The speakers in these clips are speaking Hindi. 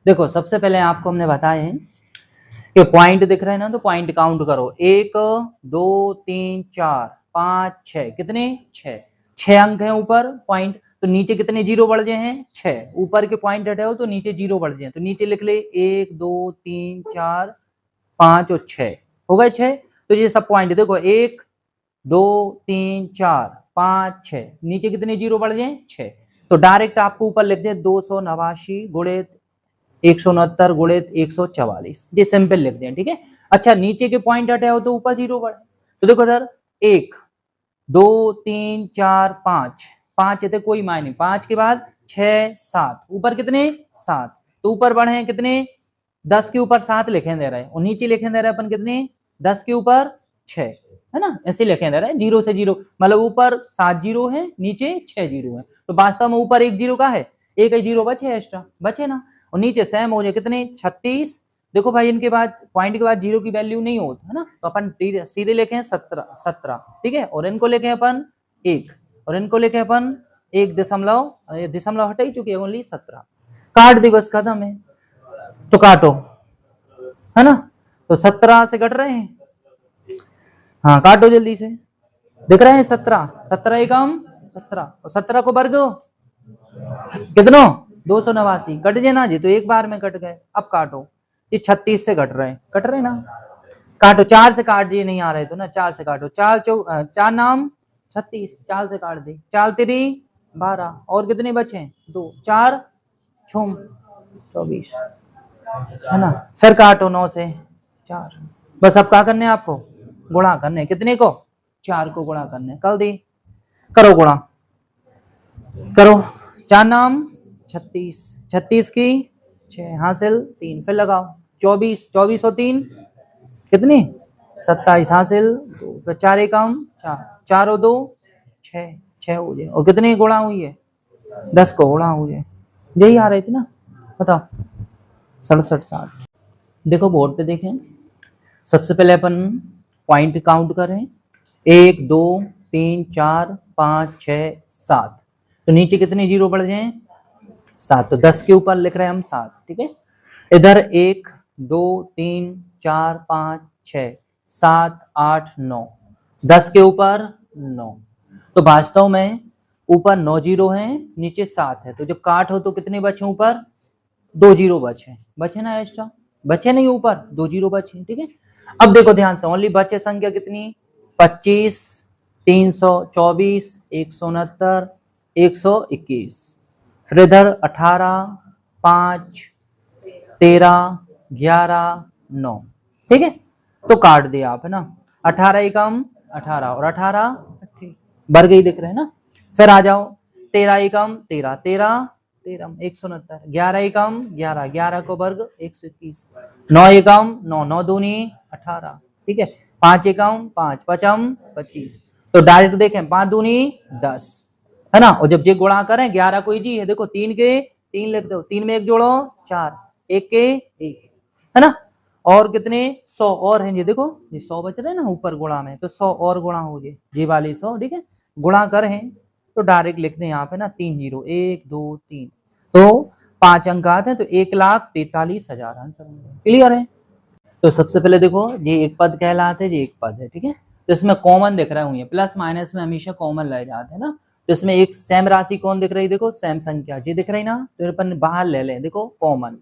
देखो सबसे पहले आपको हमने बताया है कि पॉइंट दिख रहे हैं ना, तो पॉइंट काउंट करो। 1 2 3 4 5 6, कितने? 6 अंक हैं ऊपर पॉइंट, तो नीचे कितने जीरो बढ़ गए हैं? 6। ऊपर के पॉइंट हटाओ तो नीचे जीरो बढ़ गए, तो नीचे लिख ले 1 2 3 4 5 और 6 हो गए 6। तो ये सब पॉइंट देखो 1 2 3 4 5 6, नीचे कितने जीरो बढ़ गए? 6। तो डायरेक्ट आपको ऊपर लिख दें 289 गुणित 169 गुणित 144, ये सिंपल लिख दें, ठीक है। अच्छा नीचे के पॉइंट हटाओ तो ऊपर जीरो बढ़े, तो देखो सर 1 2 3 4 5, 5 है तो कोई मायने, 5 के बाद 6 7, ऊपर कितने? 7। तो ऊपर बढ़े हैं कितने? 10 के ऊपर 7 लिखे दे रहे हैं, और नीचे लिखे दे रहे हैं अपन कितने? 10 के ऊपर 6, है ना, ऐसे लिखे दे रहे हैं। जीरो से जीरो मतलब ऊपर 7 जीरो है, नीचे 6 जीरो है, तो वास्तव में ऊपर 1 जीरो का है, एक जीरो बचे एक्स्ट्रा, बचे ना, और नीचे सेम हो जाए कितने? 36। देखो भाई इनके बाद पॉइंट के बाद जीरो की वैल्यू नहीं होती है ना, तो अपन सीधे लेके हैं 17, ठीक है, और इनको लेके अपन 1, और इनको लेके अपन 1 दशमलव हटा ही चुके हैं, ओनली 17। काट दिवस खत्म है, तो काटो, है ना, तो 17 से कट रहे हैं, हाँ काटो जल्दी से, दिख रहे हैं 17, 17 एकम 17, और 17 को वर्ग कितनो? 289, कट जे ना जी, तो एक बार में कट गए। अब काटो, ये 36 से कट रहे ना, काटो, 4 से काट दिए, नहीं आ रहे तो ना, 4 से काटो, 4 नाम 36, 4 से काट दी, 4 तेरी 12, और कितने बचे? 2, 4 छुम 24, है ना, फिर काटो 9 से 4, बस अब क्या करने आपको? गुणा करने, कितने को? 4 को गुणा करने, कल दी, करो गुणा, करो, 4 नाम 36, 36 की 6 हासिल 3, फिर लगाओ 24, 24 और 3 कितनी? 27 हासिल 2, फिर 4 एकम 4, 4 और 2 6, 6 हो जाए, और कितनी गुणा हुई है? 10 को गुणा हुई है, यही आ रही थी ना, बताओ 67 60। देखो बोर्ड पे देखें, सबसे पहले अपन पॉइंट काउंट करें, 1 2 3 4 5 6 7, तो नीचे कितने जीरो बढ़ जाए? 7, तो 10 के ऊपर लिख रहे हैं हम 7, ठीक है। इधर 1 2 3 4 5 6 7 8 9, 10 के ऊपर 9, तो वास्तव में ऊपर 9 जीरो है, नीचे 7 है, तो जब काट हो तो कितने बचे ऊपर? 2 जीरो बचे ना एक्स्ट्रा, बचे नहीं ऊपर 2 जीरो बचे, ठीक है। अब देखो ध्यान से, ओनली बचे संख्या कितनी? 25 324 169 121, फिर इधर 18 5 13 11 9, ठीक है, तो काट दिया आप, है ना, 18 एकम 18 और 18 वर्ग ही दिख रहे हैं ना। फिर आ जाओ 13 एकम 13 13 13 169, 11 एकम 11 11 को वर्ग 121, 9 एकम 9 9 दूनी 18, ठीक है, 5 एकम 5 पचम 25, तो डायरेक्ट देखें 5 दूनी 10, है ना, और जब ये गुणा करें 11 को जी है, देखो 3 के 3 लिख दो, 3 में 1 जोड़ो 4, 1 के 1, है ना, और कितने? 100 और हैं, ये देखो ये 100 बच रहे हैं ना ऊपर गुणा में, तो 100 और गुणा हो जाए, जी वाली 100, ठीक है, गुणा करें तो डायरेक्ट लिख दें यहाँ पे ना 3 जीरो 1 2 3, तो 5 अंक आते हैं, तो 1,43,000 आंसर, क्लियर है। तो सबसे पहले देखो ये एक पद कहलाते हैं, ये एक पद है, ठीक है, तो इसमें कॉमन दिख रहा है, प्लस माइनस में हमेशा कॉमन ले जाते हैं ना, तो इसमें एक सेम राशि कौन दिख रही? देखो सेम संख्या जी दिख रही ना, तो अपन बाहर ले लें, देखो कॉमन,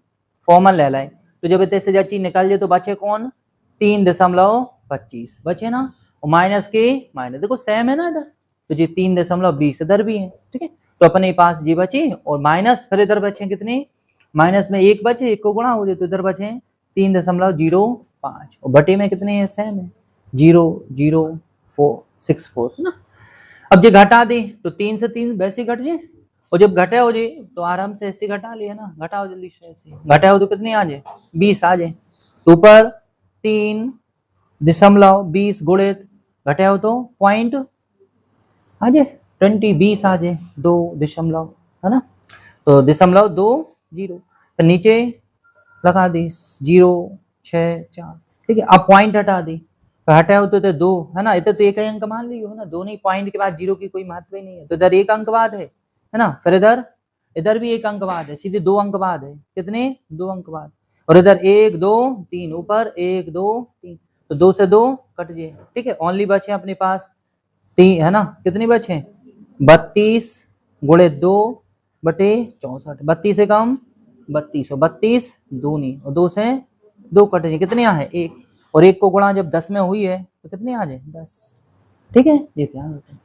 कॉमन ले लें, तो जब इतने से चीज निकल जाए तो बचे कौन? 3.25 बचे ना, और माइनस के माइनस, देखो सेम है ना इधर, तो जी 3.20 इधर भी है, ठीक है, तो अपने पास जी बची, और माइनस फिर इधर बचे कितने? माइनस में 1 बचे, 1 को गुणा हो जाए, तो इधर बचे 3.05, और बटे में कितने हैं? सेम है 0.0464, है ना। अब जो घटा दे तो 3 से 3 वैसे घट जाए, और जब घटे हो जाए तो आराम से ऐसे घटा लिया ना, घटाओ जल्दी से, ऐसे घटा हो तो कितने आ जाए? 20 आ जाए, तो ऊपर 3.20 गुणित घटे हो तो पॉइंट आ जाए 20 आ जाए 2 दशमलव, है ना, तो 0.20, तो नीचे लगा दी 0.64, ठीक है, अब पॉइंट हटा दी, तो हटा हो तो 2, है ना, इधर तो एक ही अंक मान लियो, है ना, दो नहीं, पॉइंट के बाद जीरो की कोई महत्व ही नहीं है, तो इधर एक अंक बाद है ना, फिर इधर इधर भी एक अंक बाद है, सीधे 2 अंक बाद है, कितने 2 अंक बाद, और इधर 1 2 3 ऊपर 1 2 3, तो 2 से 2 कट गए, ठीक है। ओनली बचे अपने पास 3 है ना, कितने बचे 32 गुणे 2 बटे 64, 32 से कम 32, 32 दूनी और 2 से 2 कट गए, कितने यहाँ है 1, और 1 को गुणा जब 10 में हुई है तो कितने आ जाए 10, ठीक है। ये ध्यान रखें,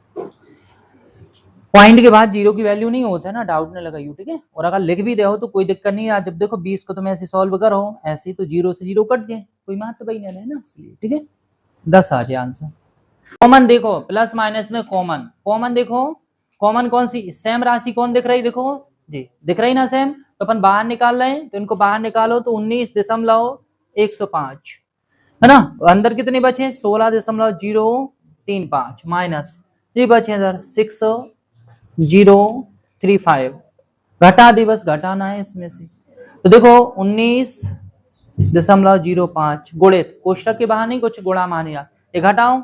पॉइंट के बाद जीरो की वैल्यू नहीं होता है ना, डाउट न लगाइयो, ठीक है। और अगर लिख भी दे हो तो कोई दिक्कत नहीं है, जब देखो 20 को तुम ऐसे सॉल्व करो ऐसे तो 0 से 0 कट जाए, कोई महत्व ही नहीं है ना, इसलिए ठीक है 10 आ जाए आंसर। कॉमन देखो, प्लस माइनस में कॉमन, कॉमन देखो, कॉमन कौन सी, सेम राशि कौन दिख रही, देखो जी दिख रही ना सेम, तो अपन बाहर निकाल रहे हैं, तो इनको बाहर निकालो तो 19.105 है ना, अंदर कितने बचे 16.035 माइनस ये बचे इधर 6035, घटा दी, बस घटाना है इसमें से, तो देखो 19.05 गुणित कोष्टक के बाहर नहीं कुछ गुणा माने, ये घटाओ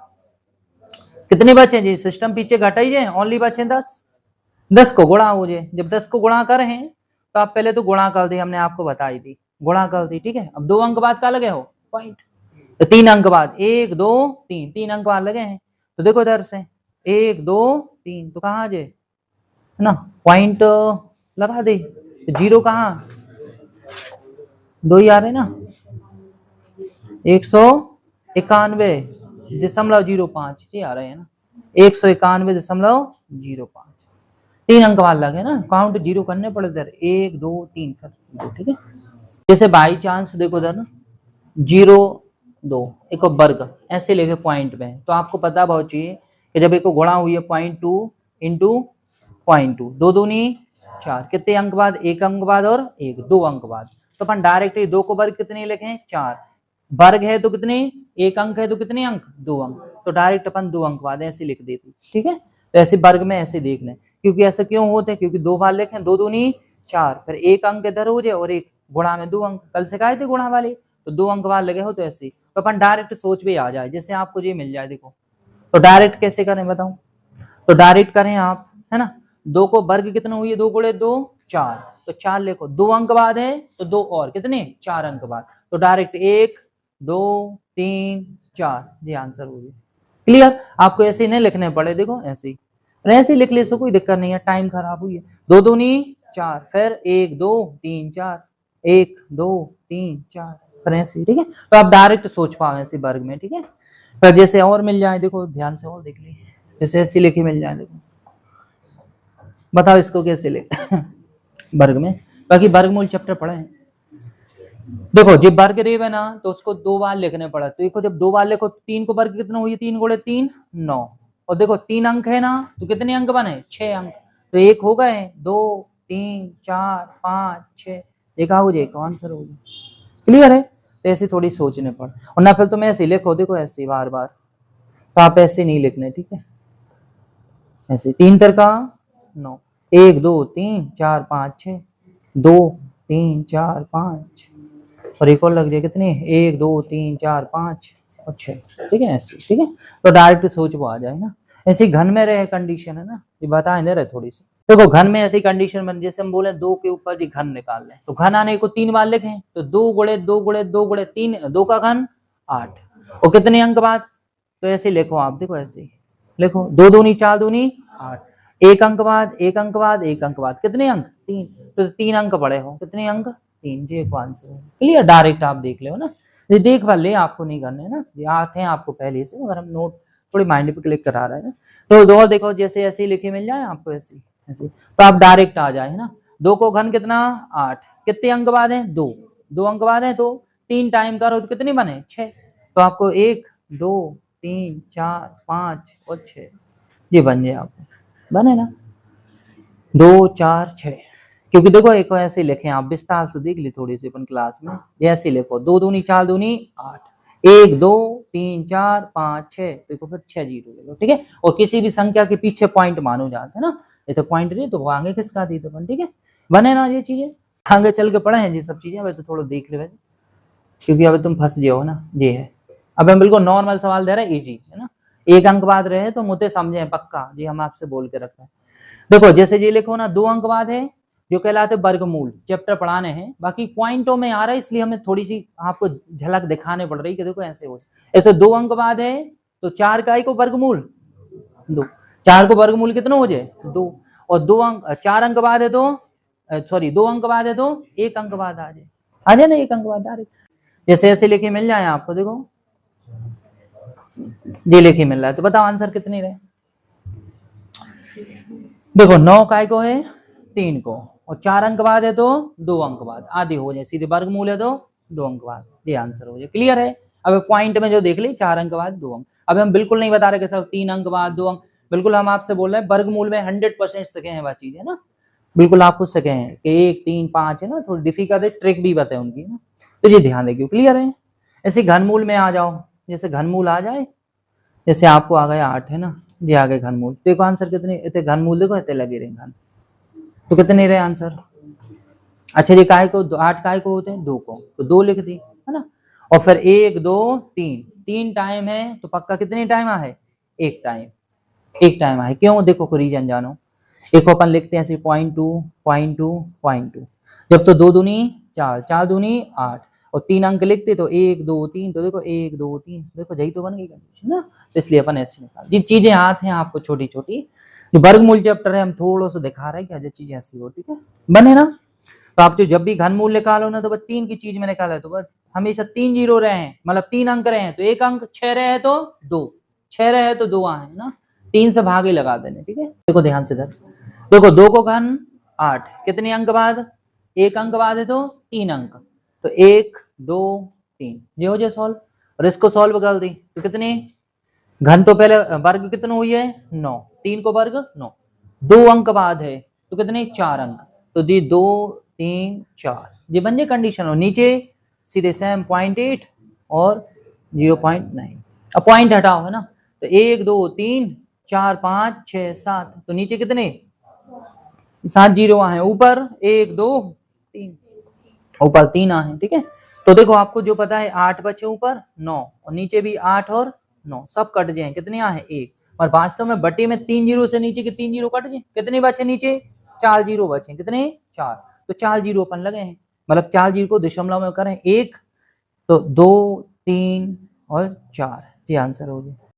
कितने बचे जी, सिस्टम पीछे घटा ही है, ओनली बचे 10 को गुणा हो जाए, जब 10 को गुणा कर हैं तो आप पहले तो गुणा कर दी, हमने आपको बताई थी गुणा कर दी, ठीक है। अब 2 अंक बाद का लगे हो पॉइंट, तो 3 अंक बाद 1 2 3, 3 अंक बाद लगे हैं, तो देखो इधर से 1 2 3, तो कहाँ जाए है ना, पॉइंट लगा दे, तो 0 कहाँ 2 ही आ रहे ना, 191.05 ये आ रहे हैं ना, 191.05, 3 अंक बाद लगे ना, काउंट 0 करने पड़े इधर 1 2 3 फिर, ठीक है। जैसे बाई चांस देखो इधर ना 0 2 एक वर्ग ऐसे लेके पॉइंट में, तो आपको पता बहुत चाहिए कि जब एक गुणा हुई है 0.2 इंटू 0.2, 2 दूनी 4, कितने अंक बाद 1 अंक बाद और 1 2 अंक बाद, तो अपन डायरेक्ट 2 को वर्ग कितने लिखे 4, वर्ग है तो कितने 1 अंक है तो कितने अंक 2 अंक, तो डायरेक्ट अपन 2 अंक बाद ऐसे लिख देते, ठीक है। तो ऐसे वर्ग में ऐसे देख लें, क्योंकि ऐसा क्यों होते हैं, क्योंकि 2 बार लिखे 2 दूनी 4, फिर 1 अंक इधर हो जाए और 1 गुणा में 2 अंक, कल सिखाए थे गुणा वाले, तो 2 अंक बाद लगे हो तो ऐसे, तो अपन डायरेक्ट सोच पे आ जाए, जैसे आपको ये मिल जाए देखो, तो डायरेक्ट कैसे करें बताऊं, तो डायरेक्ट करें आप है ना, 2 को वर्ग कितना हुई है 2 गुणे 2 4, तो 4 लिखो, 2 अंक बाद है तो 2 और कितने 4 अंक बाद, तो डायरेक्ट 1 2 3 4 ये आंसर हो गया, क्लियर। आपको ऐसे नहीं लिखने पड़े, देखो ऐसे ही, ऐसे लिख ले सो कोई दिक्कत नहीं है, टाइम खराब हुई है, 2 दूनी 4, फिर 1 2 3 4, 1 2 3 4, फिर ऐसे, ठीक है। तो आप डायरेक्ट सोच पाओ ऐसे वर्ग में, ठीक है। पर जैसे और मिल जाए देखो ध्यान से और देख ली, जैसे ऐसे लिखे मिल जाए देखो, बताओ इसको कैसे लिख वर्ग में, बाकी वर्गमूल चैप्टर पढ़े हैं, देखो जब वर्ग रेव है ना तो उसको 2 बार लिखने पड़ा, तो देखो जब 2 बार लिखो 3 को वर्ग कितना हुई 3 गुणे 3 9, और देखो 3 अंक है ना तो कितने अंक बने 6 अंक, तो 1 हो गए 2 3 4 5 6, देखा हो जाए आंसर हो गया, क्लियर है। तो ऐसे थोड़ी सोचने पड़, और ना फिर तुम ऐसे लिखो देखो ऐसे बार बार, तो आप ऐसे नहीं लिखने, ठीक है, ऐसे 3 का 9, 1 2 3 4 5 6, 2 3 4 5, और एक और लग जाए कितने 1 2 3 4 5 और 6, ठीक है ऐसे, ठीक है। तो डायरेक्ट सोच वो आ जाए ना, ऐसे घन में रहे कंडीशन है ना, ये बताए दे रहे थोड़ी सी, देखो घन में ऐसी कंडीशन बन, जैसे हम बोले 2 के ऊपर घन निकाल लें, तो घन आने को 3 बार लिखें, तो 2 गुणे 2 गुणे 2 गुणे 3, 2 का घन 8, और कितने अंक बाद, तो ऐसे लिखो आप, देखो ऐसे लिखो 2 दूनी 4 दूनी 8, 1 अंक बाद 1 अंक बाद 1 अंक बाद कितने अंक 3, तो 3 अंक पड़े हो, कितने अंक 3, जी एक आंसर है, क्लियर। डायरेक्ट आप देख ले ना, ये देख वाल ले, आपको नहीं करने ना, ये आते हैं आपको पहले से, अगर हम नोट थोड़ी माइंड पे क्लिक करा रहे हैं ना, तो 2 देखो जैसे ऐसे लिखे मिल जाए आपको ऐसे ऐसे, तो आप डायरेक्ट आ जाए है ना, 2 को घन कितना 8, कितने अंक बाद है 2, 2 अंक बाद है तो 3 टाइम करो तो कितने बने 6, तो आपको 1 2 3 4 5 और 6 ये बन जाए, आपको बने ना 2 4 6, क्योंकि देखो एक ऐसे लिखे आप विस्तार से देख ली थोड़ी सी अपन क्लास में, ऐसे लिखो 2 दूनी 4 दूनी 8, 1 2 3 4 5 6, देखो फिर 6 जीरो ले लो, ठीक है। और किसी भी संख्या के पीछे पॉइंट मानो जाते है ना, ये तो पॉइंट नहीं तो वो आगे किसका दी तो, ठीक है बने ना ये चीजें, आगे चल के पढ़े हैं जी सब चीजें, वैसे थोड़ा देख ले, क्योंकि अभी तुम फंस जाओ ना, ये है अब हम बिल्कुल नॉर्मल सवाल दे रहे हैं, इजी है ना, 1 अंक बाद रहे तो मुझे समझे पक्का जी, हम आपसे बोल के रखते हैं। देखो जैसे ये लिखो ना 2 अंक बाद है जो कहलाते वर्गमूल, चैप्टर पढ़ाने हैं, बाकी पॉइंटों में आ रहा है इसलिए हमें थोड़ी सी आपको झलक दिखाने पड़ रही कि देखो ऐसे हो, ऐसे 2 अंक बाद है तो 4 का को वर्गमूल 2, 4 को वर्गमूल कितना हो जाए 2, और 2 अंक 4 अंक बाद है तो सॉरी 2 अंक बाद है तो 1 अंक बाद आ जाए ना, 1 अंक बाद आ रही, जैसे ऐसे लिखे मिल जाए आपको, देखो ये लिखे मिल रहा है, तो बताओ आंसर कितने रहे। देखो 9 काय को है 3 को, और 4 अंक बाद है तो 2 अंक बाद, आधे हो जाए, सीधे वर्गमूल है तो 2 अंक बाद, ये आंसर हो जाए। क्लियर है। अब पॉइंट में जो देख ली 4 अंक बाद 2 अंक, अब हम बिल्कुल नहीं बता रहे कि सर 3 अंक बाद 2 अंक, बिल्कुल हम आपसे बोल रहे हैं वर्गमूल में 100% सके हैं वह चीज है ना, बिल्कुल आप कुछ सके हैं कि 1 3 5 है ना, थोड़ी डिफिकल्ट है, ट्रिक भी बताए उनकी ना, तो ये ध्यान रखिए। क्लियर है। ऐसे घनमूल में आ जाओ, जैसे घनमूल आ जाए, जैसे आपको आ गया 8 है ना, ये आ गए घनमूल, देखो आंसर कितने इतने घनमूल देखो इतने लगे रहे घन, तो कितने रहे आंसर। अच्छा ये काय को 8 काय को होते हैं 2 को, तो 2 लिख दी है ना, और फिर 1 2 3 3 टाइम है तो पक्का कितने टाइम आ है 1 टाइम, 1 टाइम आए, क्यों देखो को रीजन जानो। एक अपन लिखते हैं ऐसे 0.2 जब तो 2 दूनी 4 4 दूनी 8 और 3 अंक लिखते तो 1 2 3, तो देखो 1 2 3, देखो यही तो बन गई कंडीशन ना, तो इसलिए अपन ऐसे निकाल, ये चीजें आते हैं आपको छोटी छोटी, जो वर्गमूल चैप्टर है हम थोड़ा सा दिखा रहे हैं कि चीजें ऐसी हो, ठीक है बने ना। तो आप जो जब भी घनमूल निकालो ना तो बस 3 की चीज में निकाला है तो बस हमेशा 3 जीरो रहे हैं, मतलब 3 अंक रहे हैं तो 1 अंक, 6 रहे तो 2, 6 रहे तो 2 आए ना, 3 से भागे लगा देने, ठीक है। देखो ध्यान से इधर देखो 2 को घन 8, कितने अंक बाद 1 अंक बाद है तो 3 अंक, तो 1 2 3 ये हो जाए सॉल्व, और इसको सॉल्व कर दी तो कितने घन, तो पहले वर्ग कितने हुई है 9, 3 को वर्ग 9, 2 अंक बाद है तो कितने 4 अंक, तो दी 2 3 4, ये बन जाए कंडीशन, और नीचे सीधे सेम 0.8 और 0.9, अब पॉइंट हटाओ है ना, तो 1 2 3 4 5 6 7, तो नीचे कितने 7 जीरो है, ऊपर 1 2 3, ऊपर 3 है, ठीक है। तो देखो आपको जो पता है 8 बचे ऊपर 9 और नीचे भी 8 और 9 सब कट जाए, कितने है 1, और वास्तव में बटे में 3 जीरो से नीचे के 3 जीरो कट जाए, कितने बचे नीचे 4 जीरो बचे, कितने 4, तो 4 जीरो अपन लगे हैं, मतलब 4 जीरो को दशमलव में करें 1, तो 2 3 और 4, ये आंसर हो गया।